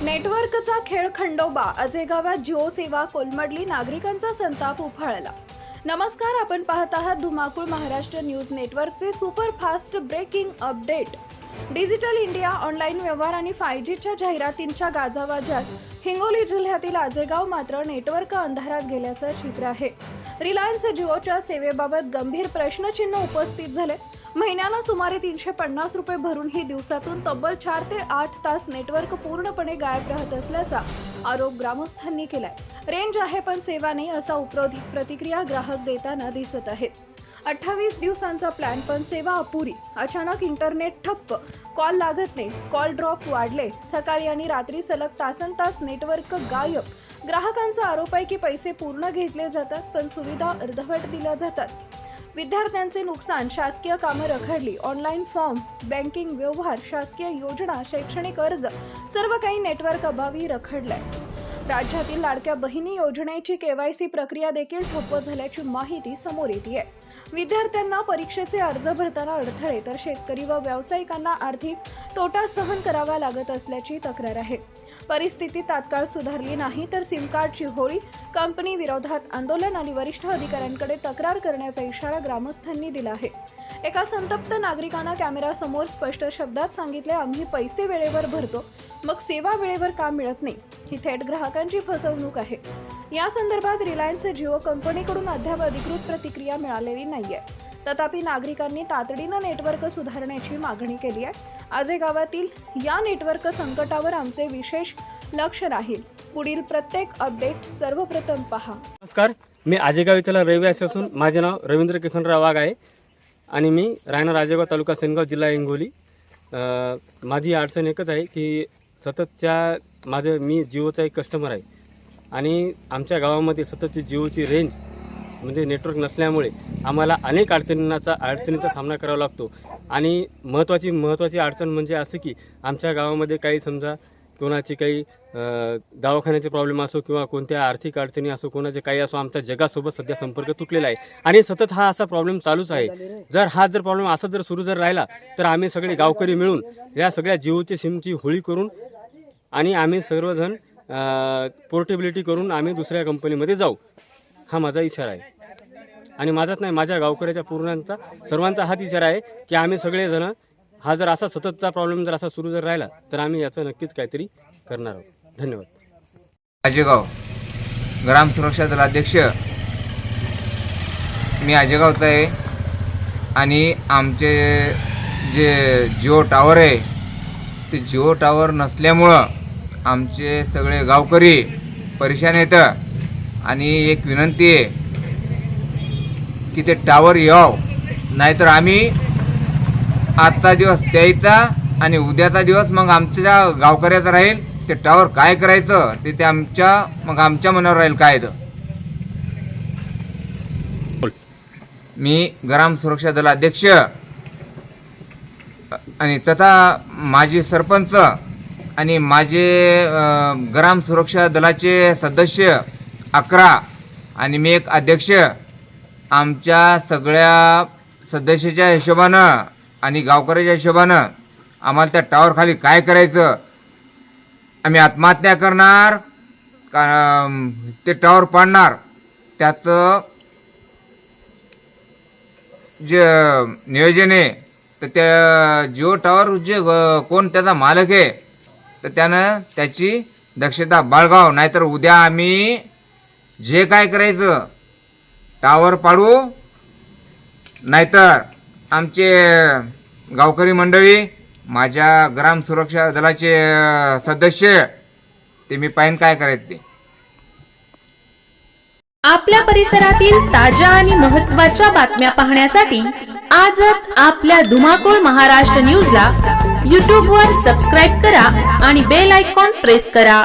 नेटवर्कचा खेळ खंडोबा, आजेगावात जिओ सेवा कोलमडली, नागरिकांचा संताप उफाळला। नमस्कार, आपण पाहत आहात धुमाकूळ महाराष्ट्र न्यूज नेटवर्कचे super fast breaking update. Digital India, online व्यवहार आणि 5Gच्या जाहिरातींच्या गाजावाजात हिंगोली जिल्ह्यातील आजेगाव मात्र नेटवर्क अंधारात गेल्याचं चित्र आहे। रिलायन्स जिओच्या सेवेबाबत गंभीर प्रश्नचिन्ह उपस्थित झाले। महिन्याला सुमारे 350 रुपये भरूनही दिवसातून तब्बल 4 ते 8 तास नेटवर्क पूर्णपणे गायब राहत असल्याचा आरोप ग्रामस्थांनी केलाय। रेंज आहे पण सेवा नाही असा उपरोधिक प्रतिक्रिया ग्राहक देताना दिसत आहेत। 28 दिवसांचा प्लॅन पण सेवा अपुरी, अचानक इंटरनेट ठप्प, कॉल लागत नाही, कॉल ड्रॉप वाढले, सकाळी आणि रात्री सलग तासनतास नेटवर्क गायब। ग्राहकांचा आरोप आहे की पैसे पूर्ण घेतले जातात पण सुविधा अर्धवट दिल्या जातात। विद्यार्थ्यांचे नुकसान, शासकीय कामं रखडली, ऑनलाईन फॉर्म, बँकिंग व्यवहार, शासकीय योजना, शैक्षणिक अर्ज सर्व काही नेटवर्क अभावी रखडलंय। राज्यातील लाडक्या बहिणी योजनेची KYC प्रक्रिया देखील ठप्प झाल्याची माहिती समोर येते। विद्यार्थ्यांना परीक्षेचे अर्ज भरताना अडथळे तर शेतकरी व व्यावसायिकांना आर्थिक तोटा सहन करावा लागत असल्याची तक्रार आहे। परिस्थिती तात्काळ सुधारली नाही तर सिम कार्डची होळी, कंपनी विरोधात आंदोलन आणि वरिष्ठ अधिकाऱ्यांकडे तक्रार करण्याचा इशारा ग्रामस्थांनी दिला आहे। एका संतप्त नागरिकांना कॅमेरासमोर स्पष्ट शब्दात सांगितले, आम्ही पैसे वेळेवर भरतो, मग सेवा वेळेवर का मिळत नाही? ही थेट ग्राहकांची फसवणूक आहे। या संदर्भात रिलायन्स जिओ कंपनीकडून अद्याप अधिकृत प्रतिक्रिया मिळालेली नाहीये। तथापि नागरिकांनी तातडीनं नेटवर्क सुधारण्याची मागणी केली आहे। आजेगावातील या नेटवर्क संकटावर आमचे विशेष लक्ष राहील। पुढील प्रत्येक अपडेट सर्वप्रथम पहा। नमस्कार, मी आजेगाव येथील रहिवासी असून माझे नाव रवींद्र किसनराव वाघ आहे आणि मी राहणार आजेगाव तालुका सेनगाव जिल्हा हिंगोली। माझी अडचण एकच आहे की सततच्या मी जिओचा एक कस्टमर आहे आणि आमच्या गावामध्ये सततची जिओची रेंज म्हणजे नेटवर्क नसल्यामुळे आम्हाला अनेक अडचणींचा सामना करावा लागतो। आणि महत्त्वाची अडचण म्हणजे असं की आमच्या गावामध्ये काही समजा कोणाची काही दवाखान्याचे प्रॉब्लेम असो किंवा कोणत्या आर्थिक अडचणी असो, कोणाचे काही असो, आमच्या जगासोबत सध्या संपर्क तुटलेला आहे आणि सतत हा असा प्रॉब्लेम चालूच आहे। जर प्रॉब्लेम असा सुरू राहिला तर आम्ही सगळे गावकरी मिळून या सगळ्या जिओची सिमची होळी करून आणि आम्ही सर्वजण पोर्टेबिलिटी करून आम्ही दुसऱ्या कंपनीमध्ये जाऊ, हा माझा इशारा आहे। आणि माझाच नाही, माझ्या गावकऱ्याच्या सर्वांचा हाच विचार आहे की आम्ही सगळेजण हा जर असा सततचा प्रॉब्लेम जर सुरू राहिला तर आम्ही याचं नक्कीच काहीतरी करणार आहोत। धन्यवाद। आजेगाव ग्राम सुरक्षा दलाध्यक्ष मी आजेगावचा आहे आणि आमचे जे जिओ टावर आहे ते जिओ टावर नसल्यामुळं आमचे सगळे गावकरी परेशान येतं आणि एक विनंती आहे की ते टावर यावं, नाहीतर आम्ही आजचा दिवस द्यायचा आणि उद्याचा दिवस मग आमच्या गावकऱ्याचा राहील। ते टावर काय करायचं ते आमच्या मनावर राहील काय तर। मी ग्राम सुरक्षा दल अध्यक्ष आणि तथा माजी सरपंच आणि माझे ग्राम सुरक्षा दलाचे सदस्य 11 आणि मी एक अध्यक्ष, आमच्या सगळ्या सदस्याच्या हिशोबानं आणि गावकऱ्याच्या हिशोबानं आम्हाला त्या टावर खाली काय करायचं? आम्ही आत्महत्या करणार का ते टावर पाडणार? त्याचं जे नियोजन आहे तर त्या जिओ टावर जे कोण त्याचा मालक आहे तर त्यानं त्याची दक्षता बाळगाव, नाहीतर उद्या आम्ही जे काय करायचं टावर पाडू, नाहीतर आमचे गावकरी मंडळी, माझ्या ग्राम सुरक्षा दलाचे सदस्य ते मी पाहिन काय करायचं ते। आपल्या परिसरातील ताज्या आणि महत्त्वाच्या बातम्या पाहण्यासाठी आजच आपल्या धुमाकूळ महाराष्ट्र न्यूजला YouTube वर सबस्क्राईब करा आणि बेल आयकॉन प्रेस करा।